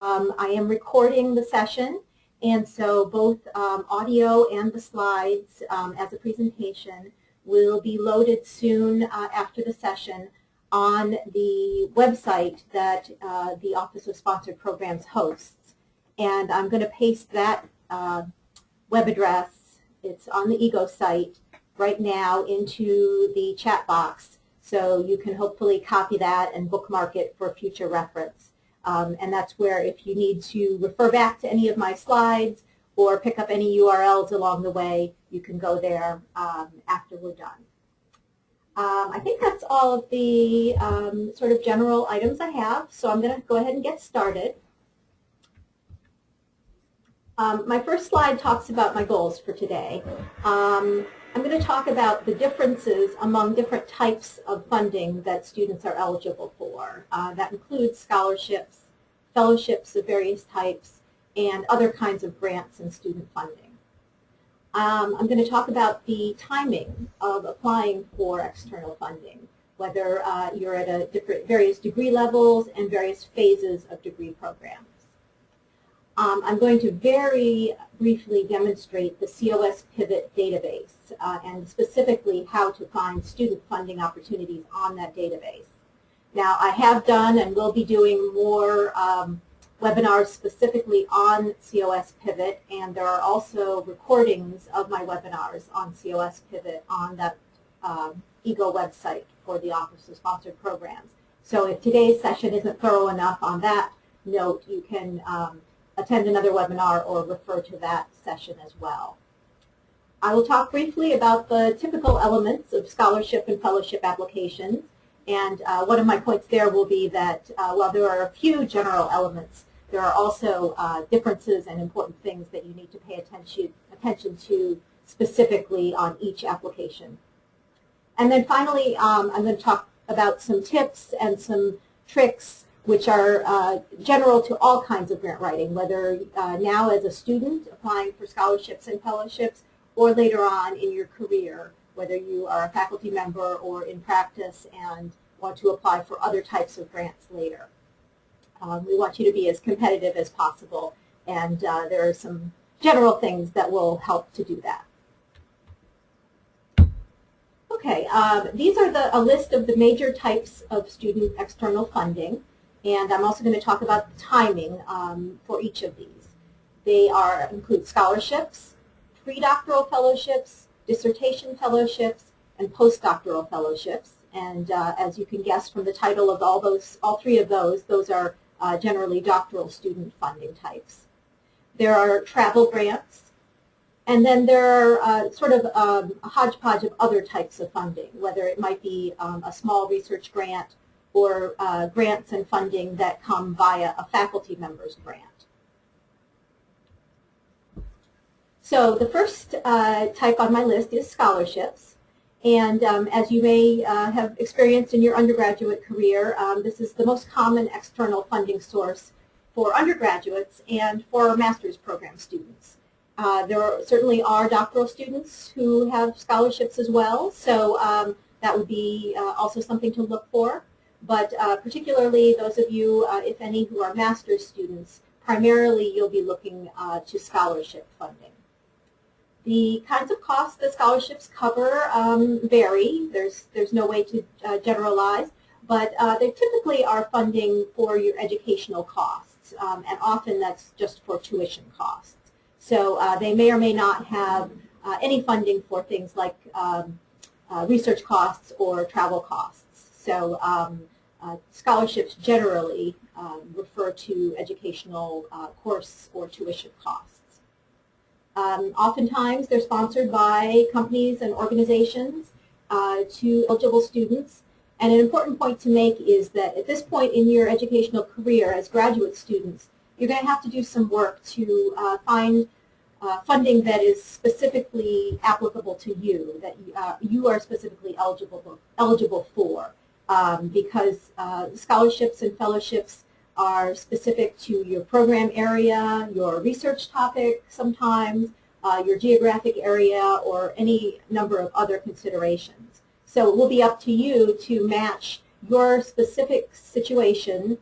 I am recording the session, and so both audio and the slides as a presentation will be loaded soon after the session on the website that the Office of Sponsored Programs hosts. And I'm going to paste that web address, it's on the EGO site right now, into the chat box, so you can hopefully copy that and bookmark it for future reference. And that's where, if you need to refer back to any of my slides or pick up any URLs along the way, you can go there after we're done. I think that's all of the sort of general items I have, so I'm going to go ahead and get started. My first slide talks about my goals for today. I'm going to talk about the differences among different types of funding that students are eligible for. That includes scholarships, fellowships of various types, and other kinds of grants and student funding. I'm going to talk about the timing of applying for external funding, whether you're at various degree levels and various phases of degree programs. I'm going to very briefly demonstrate the COS Pivot database and specifically how to find student funding opportunities on that database. Now, I have done and will be doing more webinars specifically on COS Pivot, and there are also recordings of my webinars on COS Pivot on that EGO website for the Office of Sponsored Programs. So if today's session isn't thorough enough on that note, you can attend another webinar or refer to that session as well. I will talk briefly about the typical elements of scholarship and fellowship applications, and one of my points there will be that while there are a few general elements, there are also differences and important things that you need to pay attention to specifically on each application. And then finally, I'm going to talk about some tips and some tricks which are general to all kinds of grant writing, whether now as a student applying for scholarships and fellowships, or later on in your career, whether you are a faculty member or in practice and want to apply for other types of grants later. We want you to be as competitive as possible, and there are some general things that will help to do that. Okay, these are a list of the major types of student external funding. And I'm also going to talk about the timing for each of these. They include scholarships, pre-doctoral fellowships, dissertation fellowships, and postdoctoral fellowships. And as you can guess from the title of all three of those are generally doctoral student funding types. There are travel grants, and then there are sort of a hodgepodge of other types of funding, whether it might be a small research grant or grants and funding that come via a faculty member's grant. So the first type on my list is scholarships. And as you may have experienced in your undergraduate career, this is the most common external funding source for undergraduates and for master's program students. There certainly are doctoral students who have scholarships as well, so that would be also something to look for. But particularly those of you, if any, who are master's students, primarily you'll be looking to scholarship funding. The kinds of costs that scholarships cover vary. There's no way to generalize, but they typically are funding for your educational costs, and often that's just for tuition costs. So they may or may not have any funding for things like research costs or travel costs. So scholarships generally refer to educational course or tuition costs. Oftentimes they're sponsored by companies and organizations to eligible students. And an important point to make is that at this point in your educational career as graduate students, you're going to have to do some work to find funding that is specifically applicable to you, that you are specifically eligible for. Because scholarships and fellowships are specific to your program area, your research topic sometimes, your geographic area, or any number of other considerations. So it will be up to you to match your specific situation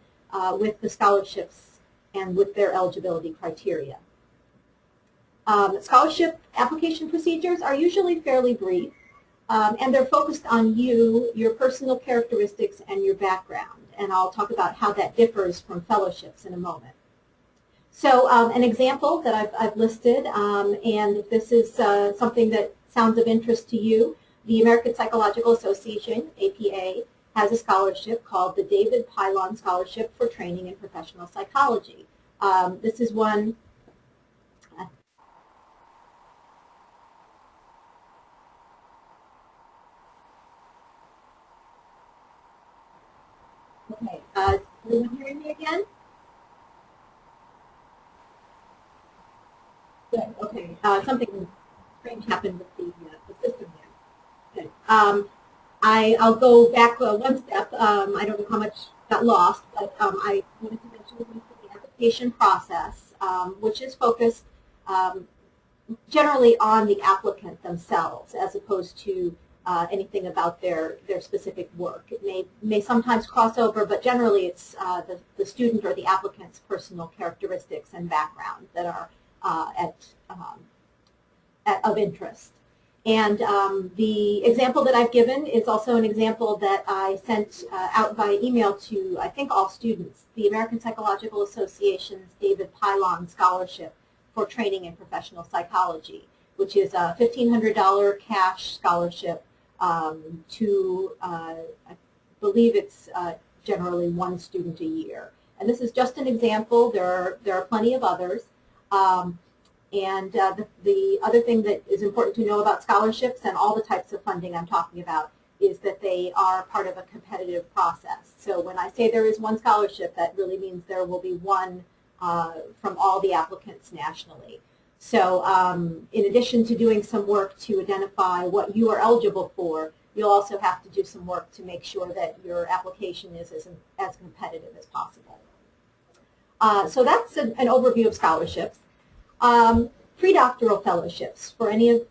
with the scholarships and with their eligibility criteria. Scholarship application procedures are usually fairly brief, and they're focused on you, your personal characteristics, and your background. And I'll talk about how that differs from fellowships in a moment. So an example that I've listed, and if this is something that sounds of interest to you, the American Psychological Association, APA, has a scholarship called the David Pilon Scholarship for Training in Professional Psychology. This is one. Okay, is anyone hearing me again? Good, okay. Something strange happened with the system there. Good. I'll go back one step. I don't know how much got lost, but I wanted to mention the application process, which is focused generally on the applicant themselves as opposed to anything about their specific work. It may sometimes cross over, but generally it's the student or the applicant's personal characteristics and background that are of interest. And the example that I've given is also an example that I sent out by email to, I think, all students, the American Psychological Association's David Pilon Scholarship for Training in Professional Psychology, which is a $1,500 cash scholarship to, I believe it's generally one student a year. And this is just an example. There are plenty of others. And the other thing that is important to know about scholarships and all the types of funding I'm talking about is that they are part of a competitive process. So when I say there is one scholarship, that really means there will be one from all the applicants nationally. So in addition to doing some work to identify what you are eligible for, you'll also have to do some work to make sure that your application is as competitive as possible. So that's an overview of scholarships. Predoctoral fellowships, for any of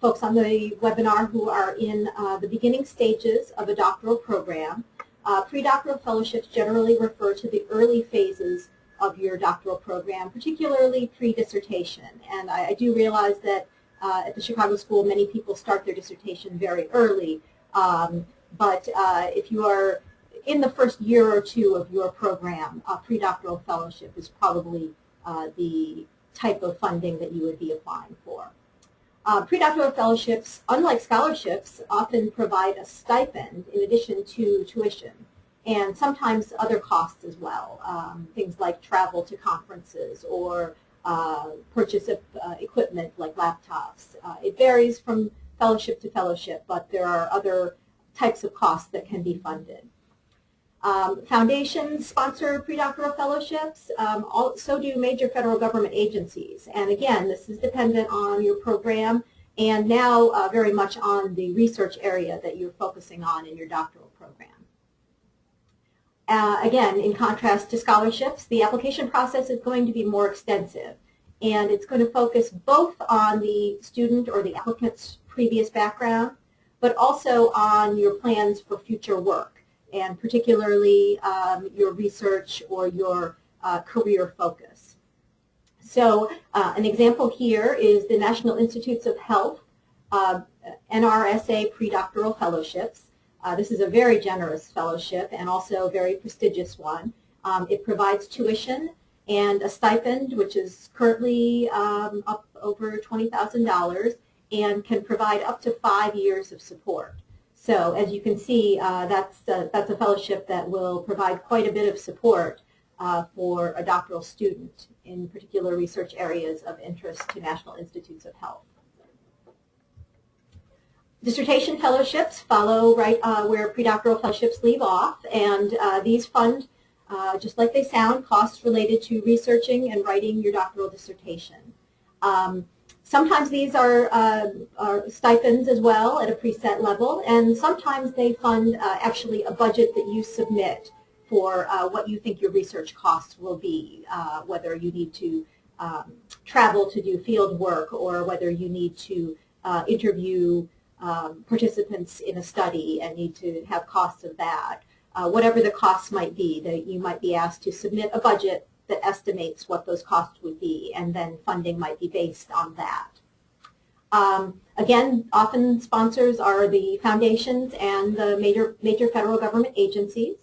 folks on the webinar who are in the beginning stages of a doctoral program, predoctoral fellowships generally refer to the early phases of your doctoral program, particularly pre-dissertation. And I do realize that at the Chicago School many people start their dissertation very early, but if you are in the first year or two of your program, a predoctoral fellowship is probably the type of funding that you would be applying for. Predoctoral fellowships, unlike scholarships, often provide a stipend in addition to tuition, and sometimes other costs as well, things like travel to conferences or purchase of equipment like laptops. It varies from fellowship to fellowship, but there are other types of costs that can be funded. Foundations sponsor predoctoral fellowships, so do major federal government agencies. And again, this is dependent on your program and now very much on the research area that you're focusing on in your doctoral program. Again, in contrast to scholarships, the application process is going to be more extensive, and it's going to focus both on the student or the applicant's previous background, but also on your plans for future work, and particularly your research or your career focus. So an example here is the National Institutes of Health NRSA predoctoral fellowships. This is a very generous fellowship and also a very prestigious one. It provides tuition and a stipend, which is currently up over $20,000, and can provide up to 5 years of support. So as you can see, that's a fellowship that will provide quite a bit of support for a doctoral student in particular research areas of interest to National Institutes of Health. Dissertation fellowships follow right where predoctoral fellowships leave off, and these fund, just like they sound, costs related to researching and writing your doctoral dissertation. Sometimes these are stipends as well at a preset level, and sometimes they fund actually a budget that you submit for what you think your research costs will be, whether you need to travel to do field work or whether you need to interview participants in a study and need to have costs of that. Whatever the costs might be, that you might be asked to submit a budget that estimates what those costs would be, and then funding might be based on that. Again, often sponsors are the foundations and the major federal government agencies.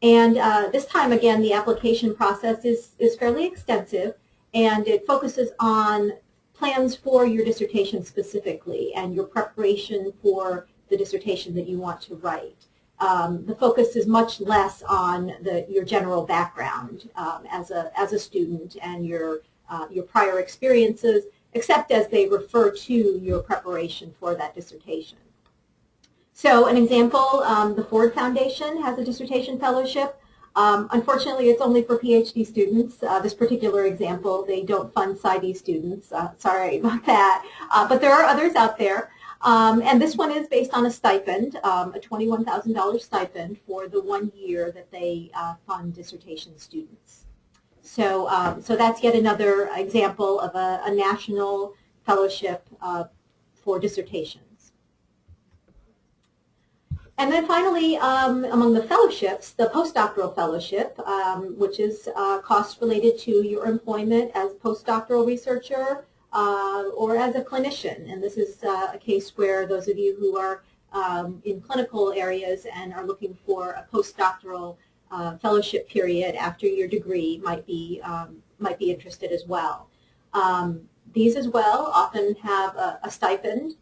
And this time, again, the application process is fairly extensive, and it focuses on plans for your dissertation specifically and your preparation for the dissertation that you want to write. The focus is much less on your general background as a student and your prior experiences, except as they refer to your preparation for that dissertation. So an example, the Ford Foundation has a dissertation fellowship. Unfortunately, it's only for PhD students. This particular example, they don't fund PsyD students. Sorry about that. But there are others out there. And this one is based on a stipend, a $21,000 stipend for the 1 year that they fund dissertation students. So, so that's yet another example of a national fellowship for dissertations. And then finally, among the fellowships, the postdoctoral fellowship, which is costs related to your employment as a postdoctoral researcher or as a clinician. And this is a case where those of you who are in clinical areas and are looking for a postdoctoral fellowship period after your degree might be interested as well. These as well often have a stipend.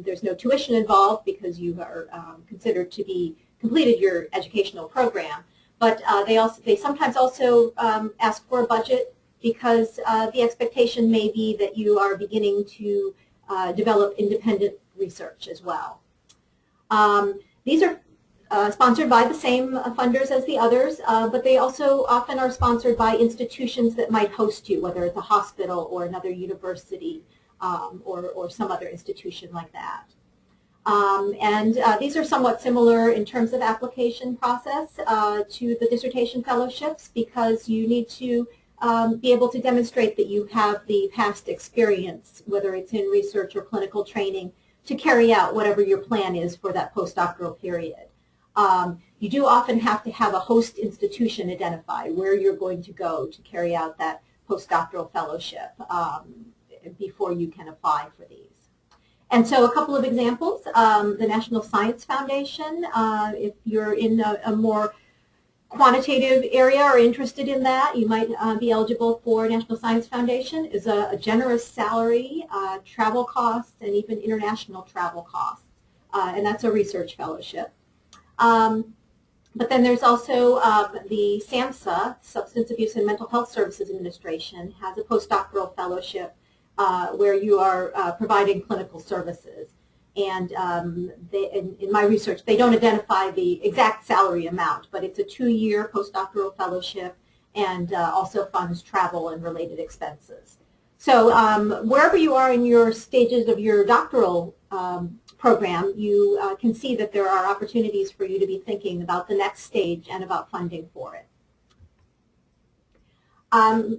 There's no tuition involved because you are considered to be completed your educational program. But they sometimes also ask for a budget because the expectation may be that you are beginning to develop independent research as well. These are sponsored by the same funders as the others, but they also often are sponsored by institutions that might host you, whether it's a hospital or another university or some other institution like that. These are somewhat similar in terms of application process to the dissertation fellowships because you need to be able to demonstrate that you have the past experience, whether it's in research or clinical training, to carry out whatever your plan is for that postdoctoral period. You do often have to have a host institution identify where you're going to go to carry out that postdoctoral fellowship before you can apply for these. And so a couple of examples, the National Science Foundation, if you're in a more quantitative area or interested in that, you might be eligible for National Science Foundation, is a generous salary, travel costs, and even international travel costs. And that's a research fellowship. But then there's also the SAMHSA, Substance Abuse and Mental Health Services Administration, has a postdoctoral fellowship where you are providing clinical services. And in my research, they don't identify the exact salary amount, but it's a 2-year postdoctoral fellowship and also funds travel and related expenses. So wherever you are in your stages of your doctoral program, you can see that there are opportunities for you to be thinking about the next stage and about funding for it.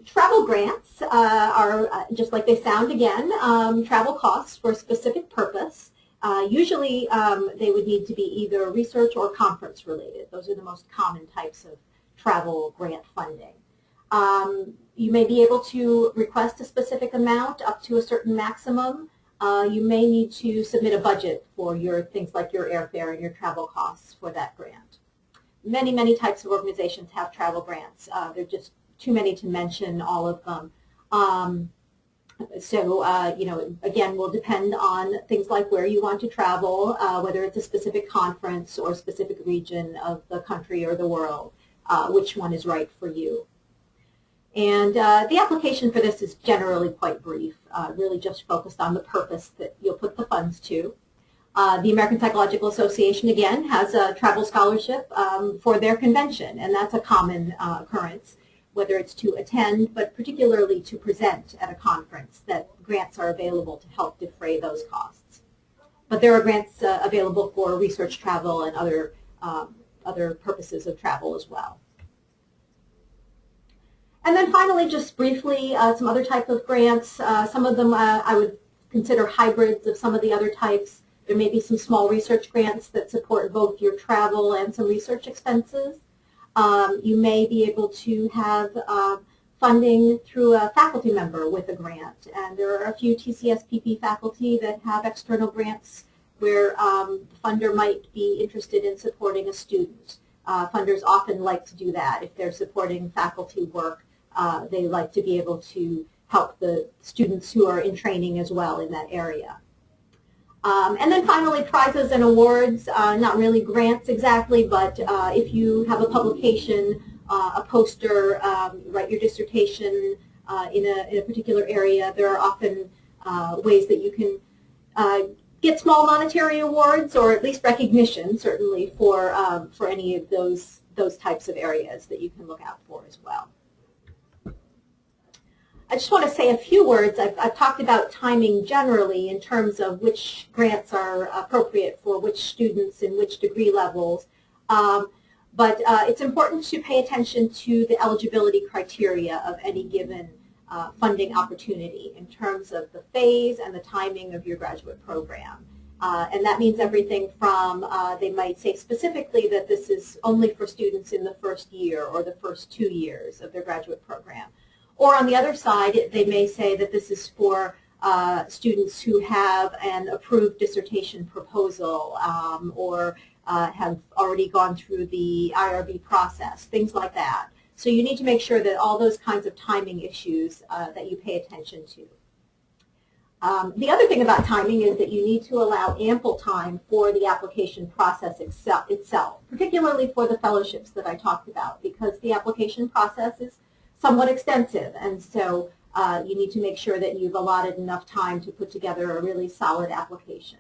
Travel grants are, just like they sound again, travel costs for a specific purpose. Usually they would need to be either research or conference related. Those are the most common types of travel grant funding. You may be able to request a specific amount up to a certain maximum. You may need to submit a budget for your things like your airfare and your travel costs for that grant. Many, many types of organizations have travel grants. They're just too many to mention all of them. You know, again, will depend on things like where you want to travel, whether it's a specific conference or a specific region of the country or the world, which one is right for you. And the application for this is generally quite brief, really just focused on the purpose that you'll put the funds to. The American Psychological Association, again, has a travel scholarship for their convention, and that's a common occurrence, whether it's to attend, but particularly to present at a conference, that grants are available to help defray those costs. But there are grants available for research travel and other purposes of travel as well. And then finally, just briefly, some other type of grants. Some of them I would consider hybrids of some of the other types. There may be some small research grants that support both your travel and some research expenses. You may be able to have funding through a faculty member with a grant. And there are a few TCSPP faculty that have external grants where the funder might be interested in supporting a student. Funders often like to do that. If they're supporting faculty work, they like to be able to help the students who are in training as well in that area. And then finally, prizes and awards, not really grants exactly, but if you have a publication, a poster, write your dissertation in a particular area, there are often ways that you can get small monetary awards or at least recognition, certainly, for any of those types of areas that you can look out for as well. I just want to say a few words. I've talked about timing generally in terms of which grants are appropriate for which students in which degree levels. But it's important to pay attention to the eligibility criteria of any given funding opportunity in terms of the phase and the timing of your graduate program. And that means everything from, they might say specifically that this is only for students in the first year or the first 2 years of their graduate program. Or on the other side, they may say that this is for students who have an approved dissertation proposal or have already gone through the IRB process, things like that. So you need to make sure that all those kinds of timing issues that you pay attention to. The other thing about timing is that you need to allow ample time for the application process itself, particularly for the fellowships that I talked about, because the application process is somewhat extensive, and so you need to make sure that you've allotted enough time to put together a really solid application.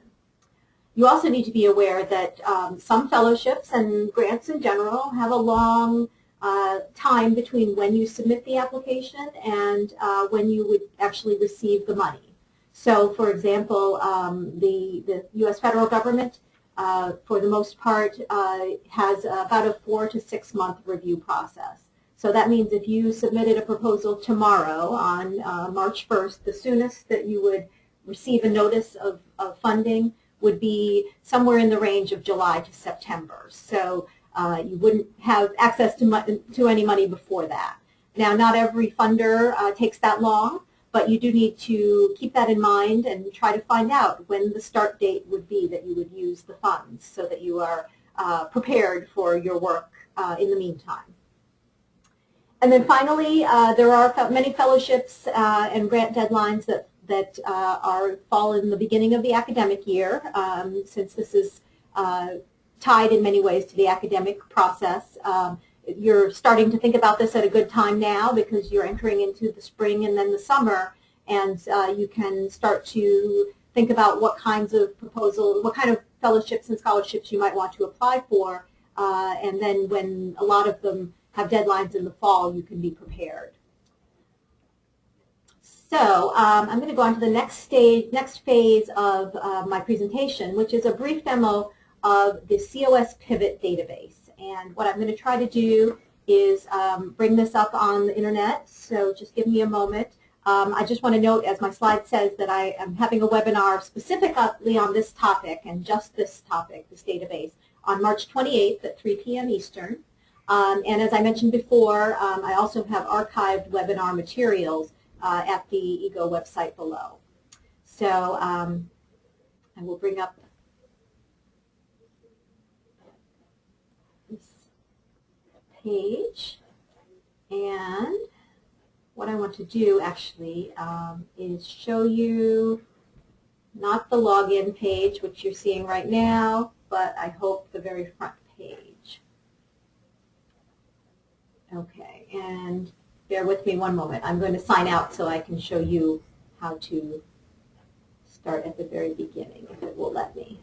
You also need to be aware that some fellowships and grants in general have a long time between when you submit the application and when you would actually receive the money. So, for example, the U.S. federal government, for the most part, has about a 4 to 6 month review process. So that means if you submitted a proposal tomorrow on March 1st, the soonest that you would receive a notice of funding would be somewhere in the range of July to September. So you wouldn't have access to any money before that. Now, not every funder takes that long, but you do need to keep that in mind and try to find out when the start date would be that you would use the funds so that you are prepared for your work in the meantime. And then finally, there are many fellowships and grant deadlines that fall in the beginning of the academic year, since this is tied in many ways to the academic process. You're starting to think about this at a good time now because you're entering into the spring and then the summer, and you can start to think about what kinds of proposals, what kind of fellowships and scholarships you might want to apply for, and then when a lot of them have deadlines in the fall, you can be prepared. So I'm going to go on to the next phase of my presentation, which is a brief demo of the COS Pivot database. And what I'm going to try to do is bring this up on the internet, so just give me a moment. I just want to note, as my slide says, that I am having a webinar specifically on this topic and just this topic, this database, on March 28th at 3 p.m. Eastern. And as I mentioned before, I also have archived webinar materials at the EGO website below. So I will bring up this page. And what I want to do actually is show you not the login page, which you're seeing right now, but I hope the very front page. Okay, and bear with me one moment. I'm going to sign out so I can show you how to start at the very beginning, if it will let me.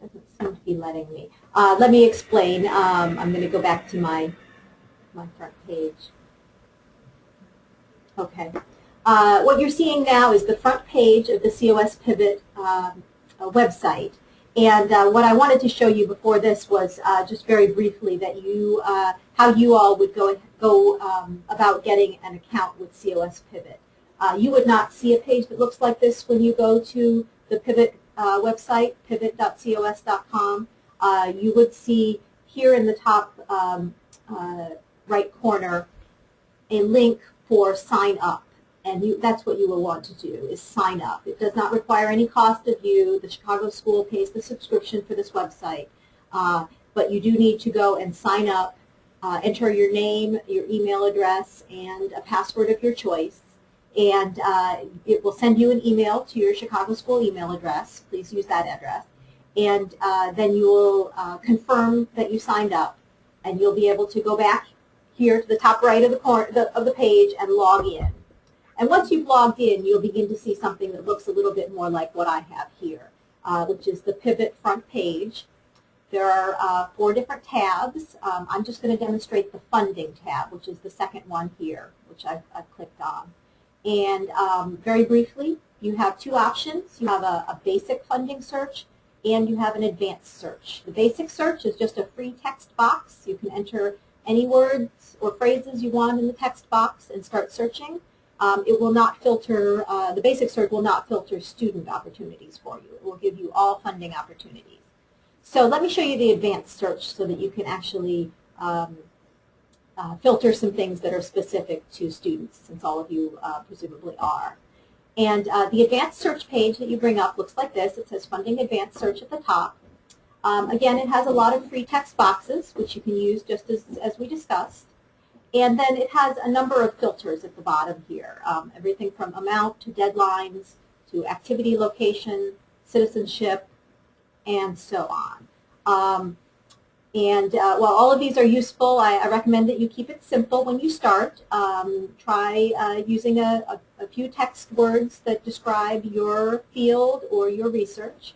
Doesn't seem to be letting me. Let me explain. I'm going to go back to my front page. Okay. What you're seeing now is the front page of the COS Pivot website. And what I wanted to show you before this was just very briefly that you, how you all would go about getting an account with COS Pivot. You would not see a page that looks like this when you go to the Pivot website, pivot.cos.com. You would see here in the top right corner a link for sign up. And that's what you will want to do, is sign up. It does not require any cost of you. The Chicago School pays the subscription for this website. But you do need to go and sign up, enter your name, your email address, and a password of your choice. And it will send you an email to your Chicago School email address. Please use that address. And then you will confirm that you signed up. And you'll be able to go back here to the top right of the corner of the page and log in. And once you've logged in, you'll begin to see something that looks a little bit more like what I have here, which is the Pivot front page. There are 4 different tabs. I'm just going to demonstrate the funding tab, which is the second one here, which I've clicked on. And very briefly, you have 2 options. You have a basic funding search and you have an advanced search. The basic search is just a free text box. You can enter any words or phrases you want in the text box and start searching. It will not filter, the basic search will not filter student opportunities for you. It will give you all funding opportunities. So let me show you the advanced search so that you can actually filter some things that are specific to students, since all of you presumably are. And the advanced search page that you bring up looks like this. It says Funding Advanced Search at the top. Again, it has a lot of free text boxes, which you can use just as we discussed. And then it has a number of filters at the bottom here, everything from amount to deadlines to activity location, citizenship, and so on. While all of these are useful, I recommend that you keep it simple when you start. Try using a few text words that describe your field or your research.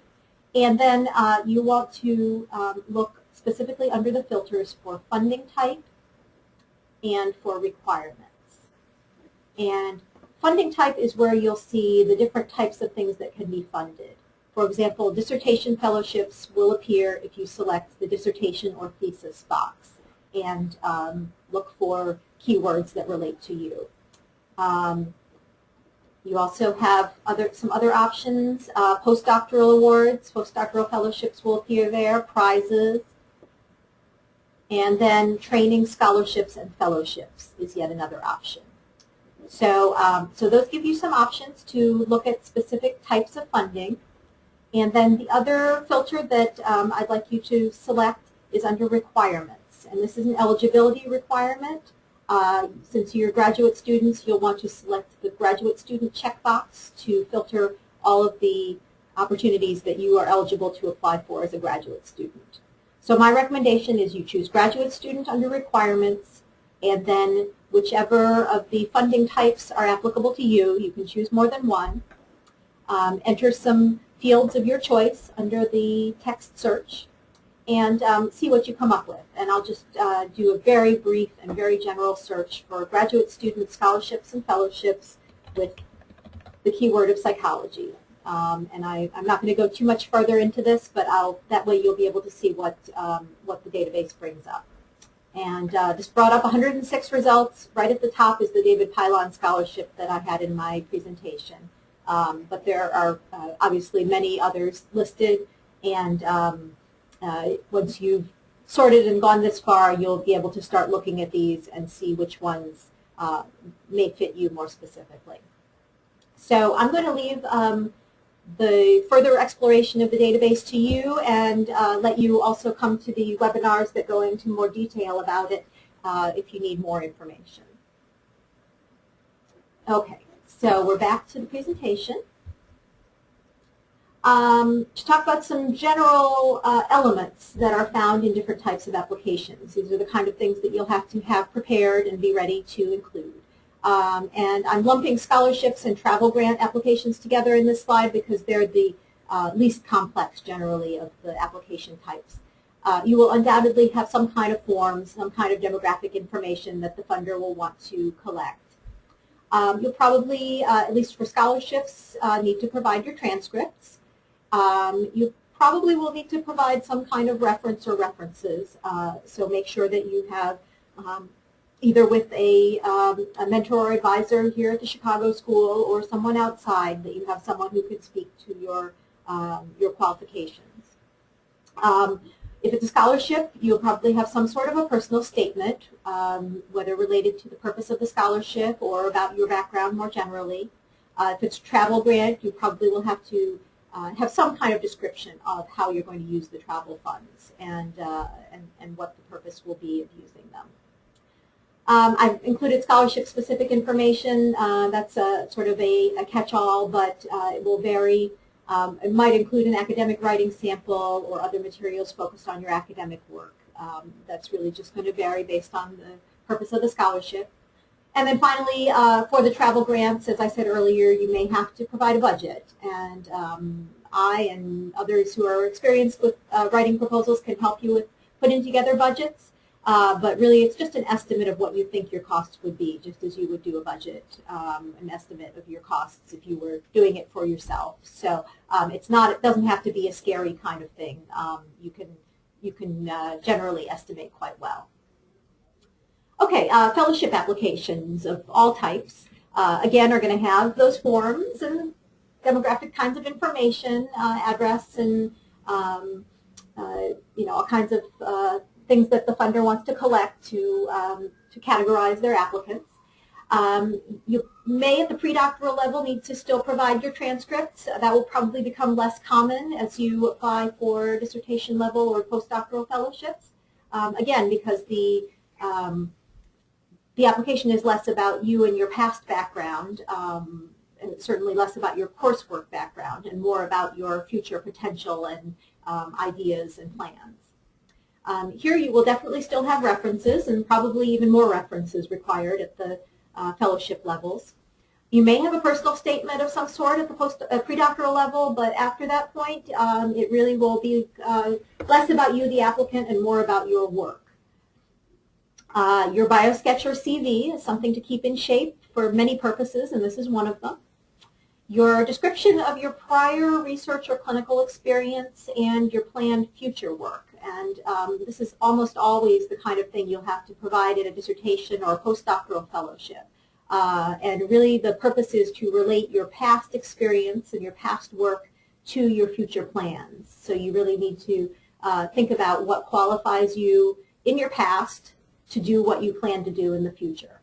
And then you want to look specifically under the filters for funding type and for requirements. And funding type is where you'll see the different types of things that can be funded. For example, dissertation fellowships will appear if you select the dissertation or thesis box and look for keywords that relate to you. You also have some other options. Postdoctoral awards, postdoctoral fellowships will appear there, prizes, and then training, scholarships, and fellowships is yet another option. So, so those give you some options to look at specific types of funding. And then the other filter that I'd like you to select is under requirements. And this is an eligibility requirement. Since you're graduate students, you'll want to select the graduate student checkbox to filter all of the opportunities that you are eligible to apply for as a graduate student. So my recommendation is you choose graduate student under requirements, and then whichever of the funding types are applicable to you, you can choose more than one. Enter some fields of your choice under the text search and see what you come up with. And I'll just do a very brief and very general search for graduate student scholarships and fellowships with the keyword of psychology. And I'm not going to go too much further into this, but that way you'll be able to see what the database brings up. And this brought up 106 results. Right at the top is the David Pylon Scholarship that I had in my presentation. But there are obviously many others listed, and once you've sorted and gone this far, you'll be able to start looking at these and see which ones may fit you more specifically. So I'm going to leave the further exploration of the database to you and let you also come to the webinars that go into more detail about it if you need more information. Okay, so we're back to the presentation. To talk about some general elements that are found in different types of applications. These are the kind of things that you'll have to have prepared and be ready to include. And I'm lumping scholarships and travel grant applications together in this slide because they're the least complex generally of the application types. You will undoubtedly have some kind of forms, some kind of demographic information that the funder will want to collect. You'll probably, at least for scholarships, need to provide your transcripts. You probably will need to provide some kind of reference or references, so make sure that you have either with a mentor or advisor here at the Chicago School or someone outside, that you have someone who could speak to your qualifications. If it's a scholarship, you'll probably have some sort of a personal statement, whether related to the purpose of the scholarship or about your background more generally. If it's a travel grant, you probably will have to have some kind of description of how you're going to use the travel funds and what the purpose will be of using them. I've included scholarship-specific information. That's sort of a catch-all, but it will vary. It might include an academic writing sample or other materials focused on your academic work. That's really just going to vary based on the purpose of the scholarship. And then finally, for the travel grants, as I said earlier, you may have to provide a budget. And I and others who are experienced with writing proposals can help you with putting together budgets. But really, it's just an estimate of what you think your costs would be, just as you would do a budget, an estimate of your costs if you were doing it for yourself. So it's not; it doesn't have to be a scary kind of thing. You can generally estimate quite well. Okay, fellowship applications of all types, again, are going to have those forms and demographic kinds of information, address, and all kinds of things that the funder wants to collect to categorize their applicants. You may, at the pre-doctoral level, need to still provide your transcripts. That will probably become less common as you apply for dissertation level or postdoctoral fellowships. Again, because the application is less about you and your past background, and certainly less about your coursework background, and more about your future potential and ideas and plans. Here you will definitely still have references, and probably even more references required at the fellowship levels. You may have a personal statement of some sort at the pre-doctoral level, but after that point, it really will be less about you, the applicant, and more about your work. Your biosketch or CV is something to keep in shape for many purposes, and this is one of them. Your description of your prior research or clinical experience and your planned future work. And this is almost always the kind of thing you'll have to provide in a dissertation or a postdoctoral fellowship. And really the purpose is to relate your past experience and your past work to your future plans. So you really need to think about what qualifies you in your past to do what you plan to do in the future.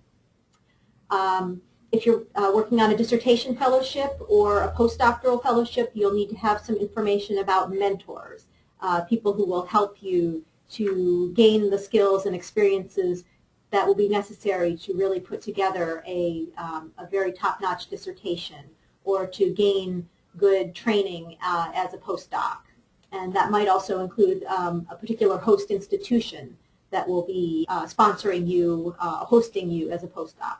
If you're working on a dissertation fellowship or a postdoctoral fellowship, you'll need to have some information about mentors, people who will help you to gain the skills and experiences that will be necessary to really put together a very top-notch dissertation or to gain good training as a postdoc. And that might also include a particular host institution that will be sponsoring you, hosting you as a postdoc.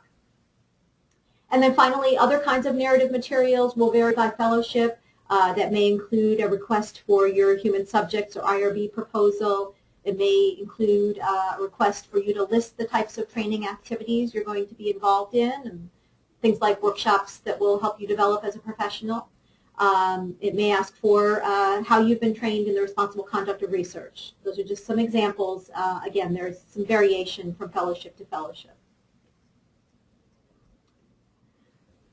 And then finally, other kinds of narrative materials will vary by fellowship. That may include a request for your human subjects or IRB proposal. It may include a request for you to list the types of training activities you're going to be involved in, and things like workshops that will help you develop as a professional. It may ask for how you've been trained in the responsible conduct of research. Those are just some examples. Again, there's some variation from fellowship to fellowship.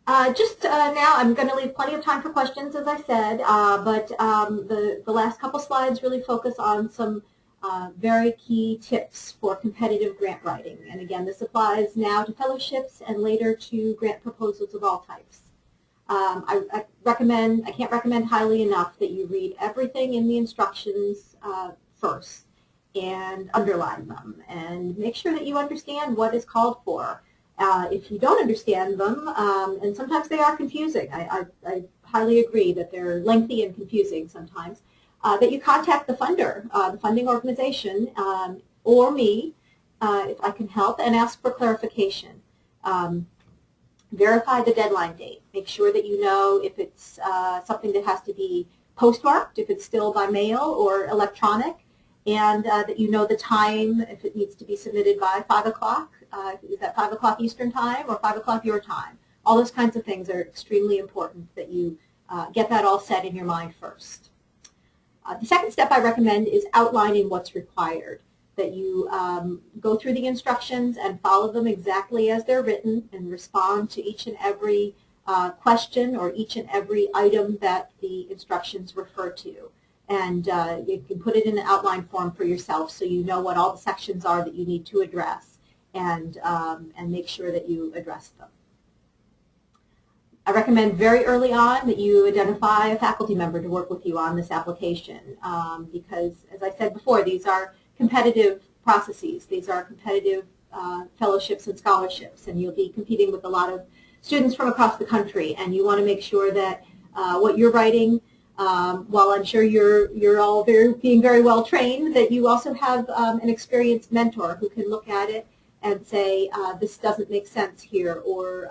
Now, I'm going to leave plenty of time for questions, as I said, but the last couple slides really focus on some very key tips for competitive grant writing. And again, this applies now to fellowships and later to grant proposals of all types. I can't recommend highly enough that you read everything in the instructions first and underline them and make sure that you understand what is called for. If you don't understand them, and sometimes they are confusing, I highly agree that they're lengthy and confusing sometimes, that you contact the funder, the funding organization, or me, if I can help, and ask for clarification. Verify the deadline date. Make sure that you know if it's something that has to be postmarked, if it's still by mail or electronic, and that you know the time, if it needs to be submitted by 5 o'clock. Is that 5 o'clock Eastern time or 5 o'clock your time? All those kinds of things are extremely important that you get that all set in your mind first. The second step I recommend is outlining what's required. that you go through the instructions and follow them exactly as they're written and respond to each and every question or each and every item that the instructions refer to. And you can put it in an outline form for yourself so you know what all the sections are that you need to address, and make sure that you address them. I recommend very early on that you identify a faculty member to work with you on this application because, as I said before, these are competitive processes. These are competitive fellowships and scholarships, and you'll be competing with a lot of students from across the country, and you want to make sure that what you're writing, while I'm sure you're all being very well trained, that you also have an experienced mentor who can look at it and say, this doesn't make sense here, or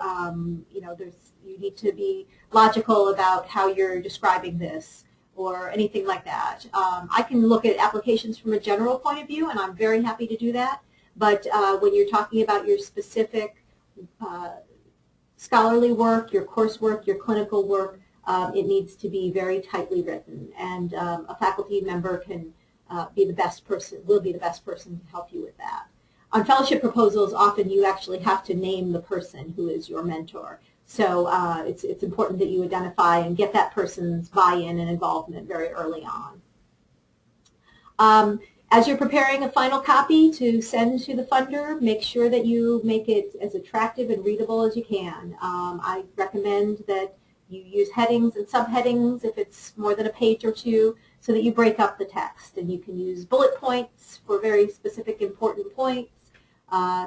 you know, you need to be logical about how you're describing this, or anything like that. I can look at applications from a general point of view, and I'm very happy to do that. But when you're talking about your specific scholarly work, your coursework, your clinical work, it needs to be very tightly written, and a faculty member can be the best person, will be the best person to help you with that. On fellowship proposals, often you actually have to name the person who is your mentor. So it's important that you identify and get that person's buy-in and involvement very early on. As you're preparing a final copy to send to the funder, make sure that you make it as attractive and readable as you can. I recommend that you use headings and subheadings if it's more than a page or two, so that you break up the text. And you can use bullet points for very specific important points.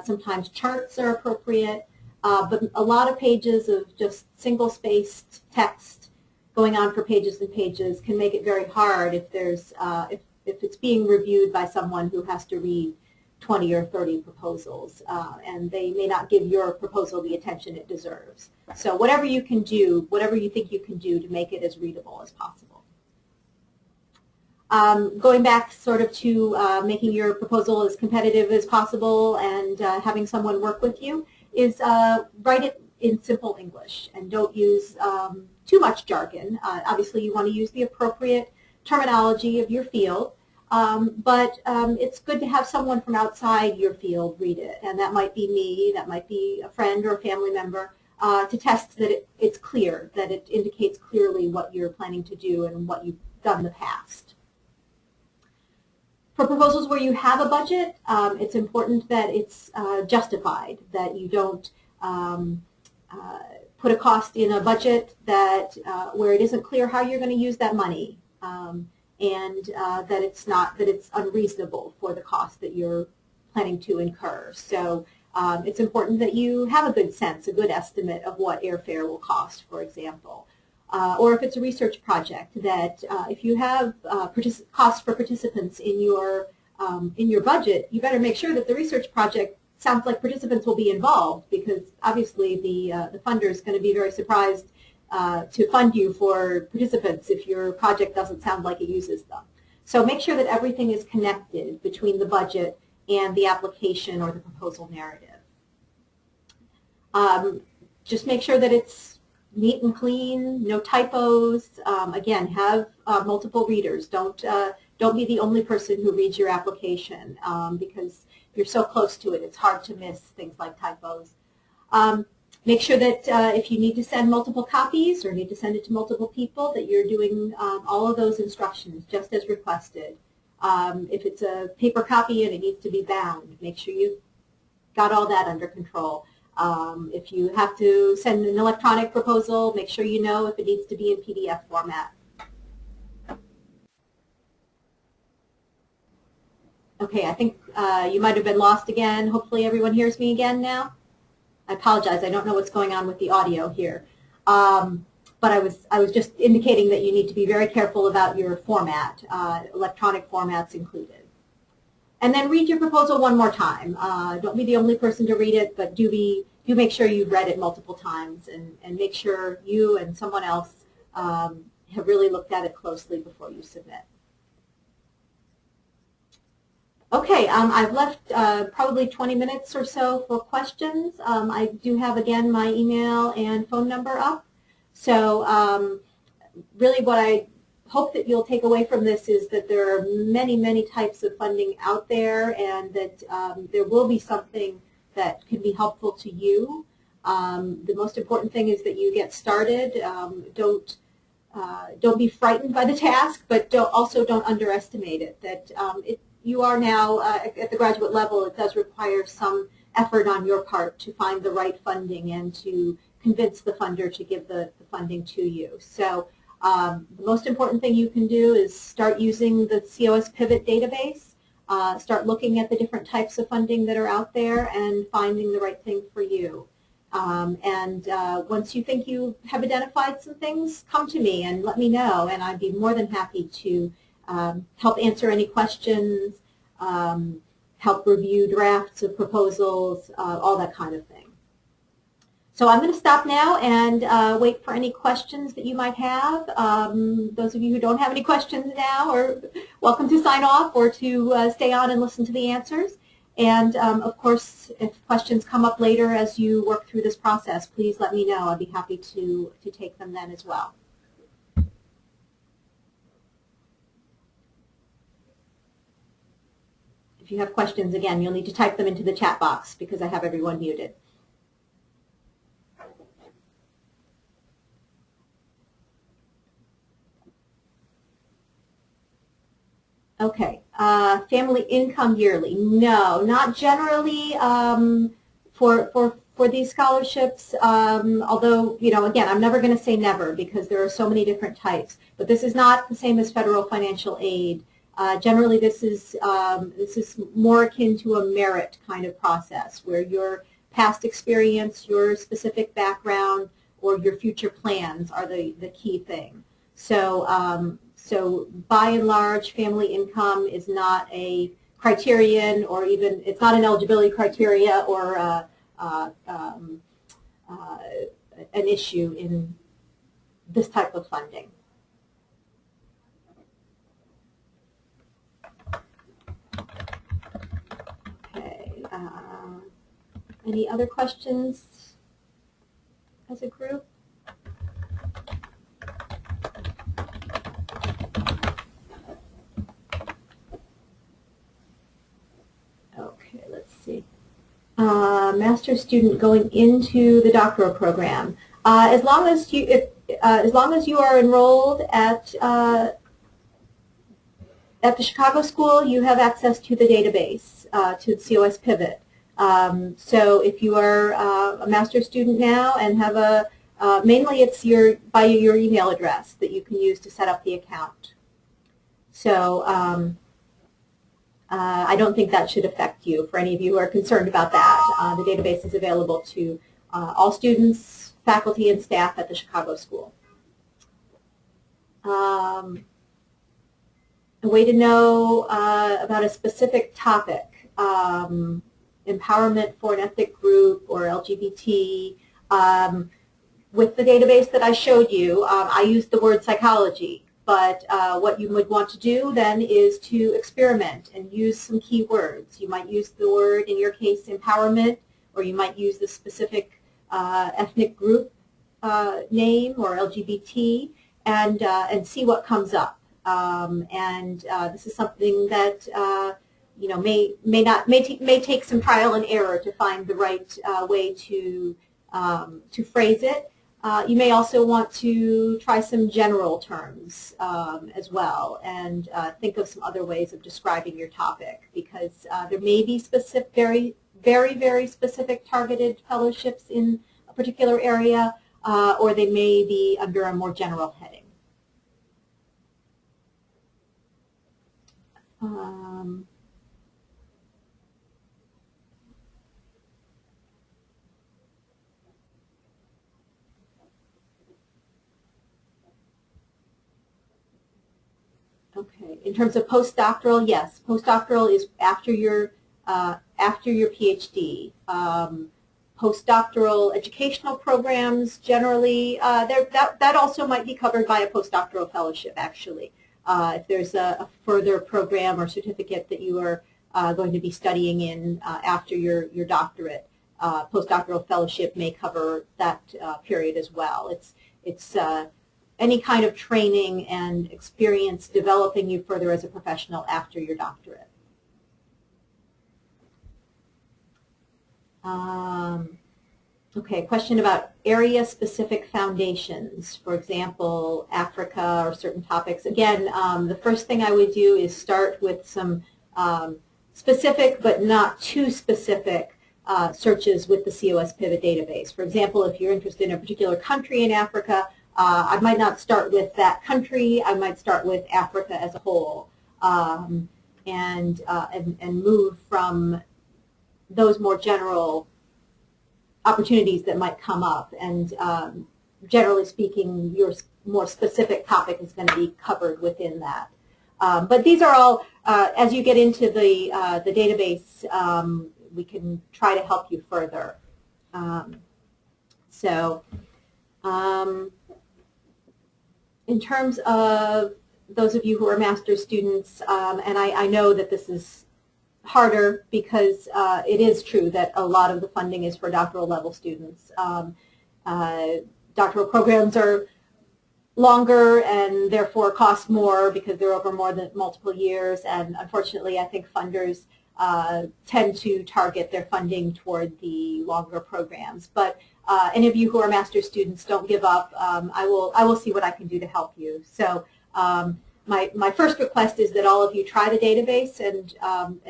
Sometimes charts are appropriate. But a lot of pages of just single-spaced text going on for pages and pages can make it very hard if there's if it's being reviewed by someone who has to read 20 or 30 proposals, and they may not give your proposal the attention it deserves. So whatever you can do, whatever you think you can do to make it as readable as possible. Going back sort of to making your proposal as competitive as possible and having someone work with you is write it in simple English and don't use too much jargon. Obviously you want to use the appropriate terminology of your field, but it's good to have someone from outside your field read it, and that might be me, that might be a friend or a family member, to test that it's clear, that it indicates clearly what you're planning to do and what you've done in the past. For proposals where you have a budget, it's important that it's justified, that you don't put a cost in a budget that where it isn't clear how you're going to use that money, and that it's unreasonable for the cost that you're planning to incur. So it's important that you have a good sense, a good estimate of what airfare will cost, for example. Or if it's a research project, that if you have costs for participants in your budget, you better make sure that the research project sounds like participants will be involved, because obviously the funder is going to be very surprised to fund you for participants if your project doesn't sound like it uses them. So make sure that everything is connected between the budget and the application or the proposal narrative. Just make sure that it's neat and clean, no typos. Again, have multiple readers. Don't be the only person who reads your application, because you're so close to it, it's hard to miss things like typos. Make sure that if you need to send multiple copies or need to send it to multiple people, that you're doing all of those instructions just as requested. If it's a paper copy and it needs to be bound, make sure you've got all that under control. If you have to send an electronic proposal, make sure you know if it needs to be in PDF format. Okay, I think you might have been lost again. Hopefully everyone hears me again now. I apologize, I don't know what's going on with the audio here. But I was just indicating that you need to be very careful about your format, electronic formats included. And then read your proposal one more time. Don't be the only person to read it, but do make sure you've read it multiple times, and make sure you and someone else have really looked at it closely before you submit. Okay, I've left probably 20 minutes or so for questions. I do have, again, my email and phone number up. So really what I hope that you'll take away from this is that there are many, many types of funding out there, and that there will be something that can be helpful to you. The most important thing is that you get started. Don't be frightened by the task, but also don't underestimate it. That you are now at the graduate level. It does require some effort on your part to find the right funding and to convince the funder to give the funding to you. So the most important thing you can do is start using the COS Pivot database, start looking at the different types of funding that are out there and finding the right thing for you. Once you think you have identified some things, come to me and let me know, and I'd be more than happy to help answer any questions, help review drafts of proposals, all that kind of thing. So I'm going to stop now and wait for any questions that you might have. Those of you who don't have any questions now are welcome to sign off or to stay on and listen to the answers. And of course, if questions come up later as you work through this process, please let me know. I'd be happy to take them then as well. If you have questions, again, you'll need to type them into the chat box because I have everyone muted. Okay, family income yearly. No, not generally for these scholarships, although, you know, again, I'm never going to say never because there are so many different types. But this is not the same as federal financial aid. Generally, this is more akin to a merit kind of process where your past experience, your specific background, or your future plans are the key thing. So, so by and large, family income is not a criterion, or even it's not an eligibility criteria or an issue in this type of funding. Okay. Any other questions as a group? Okay, let's see. Master's student going into the doctoral program. As long as you are enrolled at the Chicago School, you have access to the database, to COS Pivot. So if you are a master's student now and have a, mainly it's by your email address that you can use to set up the account. So I don't think that should affect you. For any of you who are concerned about that, the database is available to all students, faculty, and staff at the Chicago School. A way to know about a specific topic, empowerment for an ethnic group or LGBT. With the database that I showed you, I used the word psychology, but what you would want to do then is to experiment and use some keywords. You might use the word, in your case, empowerment, or you might use the specific ethnic group name or LGBT, and see what comes up. This is something that you know may take some trial and error to find the right way to phrase it. You may also want to try some general terms as well, and think of some other ways of describing your topic, because there may be specific, very specific targeted fellowships in a particular area, or they may be under a more general heading. Okay. In terms of postdoctoral, yes, postdoctoral is after your PhD. Postdoctoral educational programs generally, that also might be covered by a postdoctoral fellowship, actually. If there's a further program or certificate that you are going to be studying in after your doctorate, postdoctoral fellowship may cover that period as well. any kind of training and experience developing you further as a professional after your doctorate. Okay, question about area-specific foundations, for example, Africa or certain topics. Again, the first thing I would do is start with some specific but not too specific searches with the COS Pivot database. For example, if you're interested in a particular country in Africa, I might not start with that country. I might start with Africa as a whole, and move from those more general opportunities that might come up. And generally speaking, your more specific topic is going to be covered within that. But these are all, as you get into the database, we can try to help you further. In terms of those of you who are master's students, and I know that this is harder because it is true that a lot of the funding is for doctoral level students. Doctoral programs are longer and therefore cost more because they're over more than multiple years, and unfortunately I think funders tend to target their funding toward the longer programs. But any of you who are master's students, don't give up. I will see what I can do to help you. So my first request is that all of you try the database and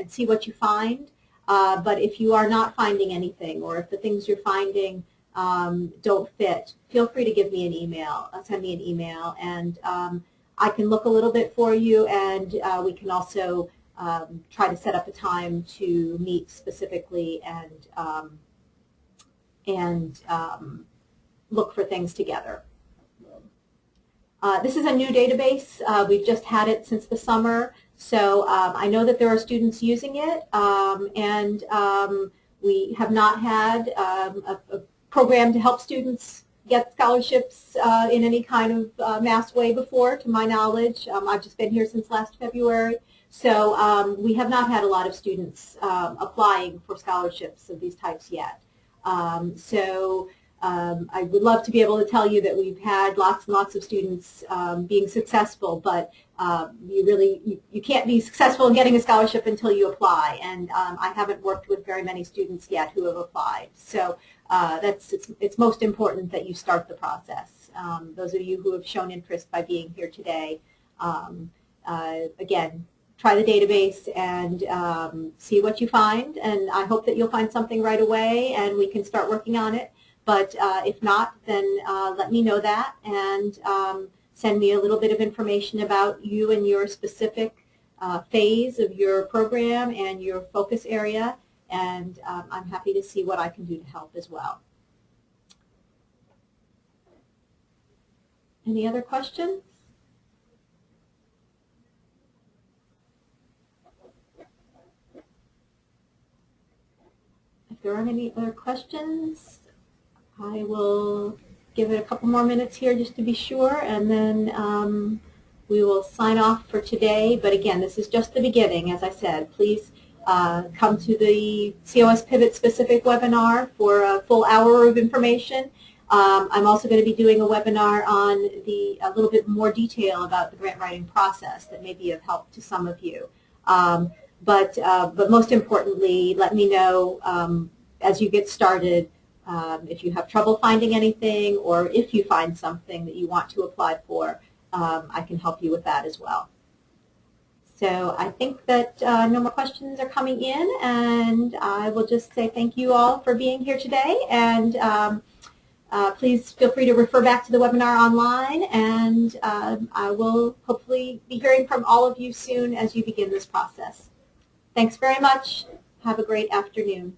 see what you find. But if you are not finding anything, or if the things you're finding don't fit, feel free to give me an email. Send me an email, and I can look a little bit for you, and we can also try to set up a time to meet specifically and look for things together. This is a new database. We've just had it since the summer, so I know that there are students using it, and we have not had a program to help students get scholarships in any kind of mass way before, to my knowledge. I've just been here since last February, so we have not had a lot of students applying for scholarships of these types yet. I would love to be able to tell you that we've had lots and lots of students being successful, but you can't be successful in getting a scholarship until you apply, and I haven't worked with very many students yet who have applied. So it's most important that you start the process. Those of you who have shown interest by being here today, again, try the database and see what you find, and I hope that you'll find something right away and we can start working on it. But if not, then let me know that, and send me a little bit of information about you and your specific phase of your program and your focus area, and I'm happy to see what I can do to help as well. Any other questions? If there aren't any other questions, I will give it a couple more minutes here just to be sure, and then we will sign off for today. But again, this is just the beginning. As I said, please come to the COS Pivot specific webinar for a full hour of information. I'm also going to be doing a webinar on a little bit more detail about the grant writing process that may be of help to some of you. But most importantly, let me know as you get started if you have trouble finding anything, or if you find something that you want to apply for, I can help you with that as well. So I think that no more questions are coming in, and I will just say thank you all for being here today, and please feel free to refer back to the webinar online, and I will hopefully be hearing from all of you soon as you begin this process. Thanks very much. Have a great afternoon.